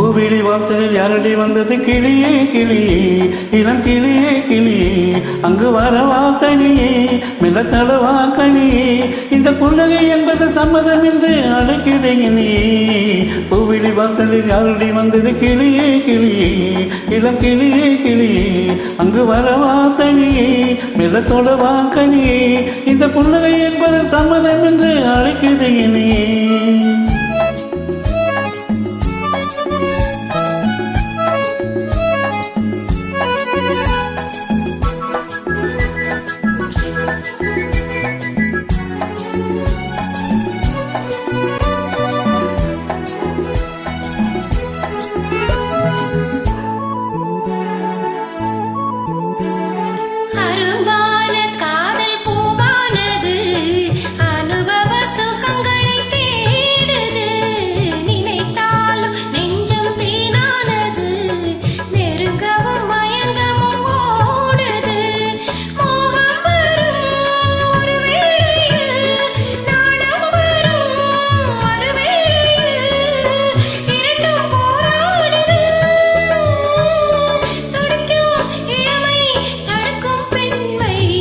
பூவிழி வாசலில் யாரடி வந்தது கிளியே கிளியே இளம் கிளியே கிளியே அங்கு வரவா தனியே மெல்ல தடவா கனியே இந்த புன்னகை என்பது சம்மதம் என்று அழைக்குது இனியே பூவிழி வாசலில் யாரடி வந்தது கிளியே கிளியே இளம் கிளியே கிளியே அங்கு வரவா தனியே மெல்ல தொடவா கனியே இந்த புன்னகை என்பது சம்மதம் என்று அழைக்குது இனியே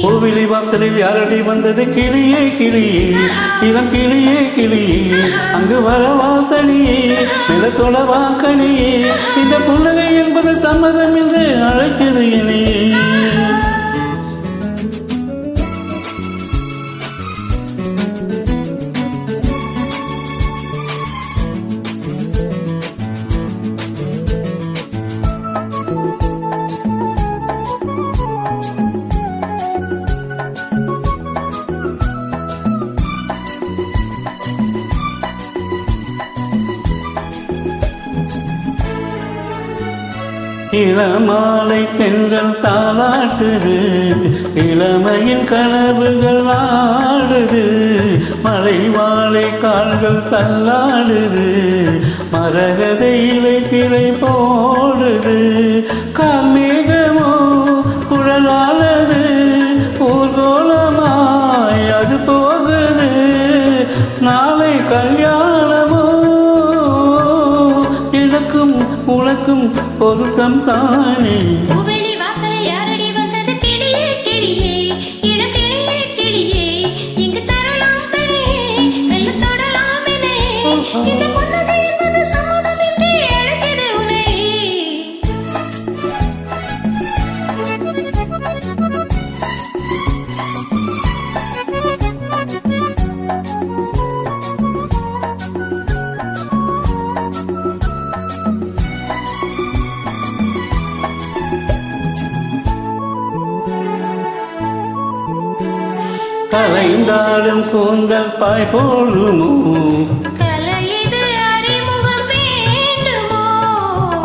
பூவிழி வாசலில் யாரடி வந்தது கிளியே கிளியே இளம் கிளியே கிளியே அங்கு வரவா தனியே மெல்ல தொடவா கனியே இந்த புன்னகை என்பது சம்மதம் என்று அழைக்குது இனியே இளமாலை தென்றல் தாளாட்டுது இளமையின் கனவுகள் ஆடுது மலை வாழை கால்கள் தள்ளாடுது மரகத இலை திரை போடுது காமேகமோ குழலானது ஊர்கோலமாய் அது போகுது நாளை கல்யாணமோ எனக்கும் உனக்கும் பொருத்தம் தானே பூவிழி வாசலில் யாரடி வந்தது கிளியே கிளியே இளம் கிளியே கிளியே இங்கு தரலாம் தனியே மெல்ல தொடலாம் என்னே இந்த புன்னகை என்பது சம்மதம் என்று அழைக்குது உன்னை கலைந்தாடும் கூந்தல் பாய் போடுமோ கலையது அறிமுகம் வேண்டுமோ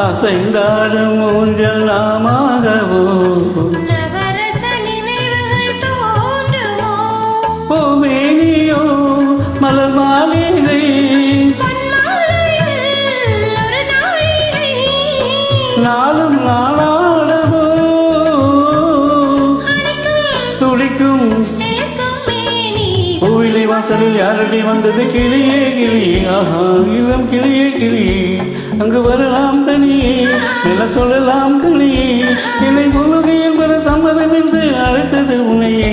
அசைந்தாடும் ஊஞ்சல் நாமாகவோ நவரச நினைவுகள் தோன்றுமோ பூமேனியோ மலர் மாளிகை பொன்மாலையில் ஒரு நாழிகை நாளும் நாளாடவோ துடிக்கும் பூவிழி வாசலில் யாரடி வந்தது கிளியே கிளியே ஆஹா இளம் கிளியே கிளியே அங்கு வரலாம் தனியே மெல்ல கொள்ளலாம் கனியே இலை புன்னகை என்பது சம்மதம் என்று அழைத்தது உன்னையே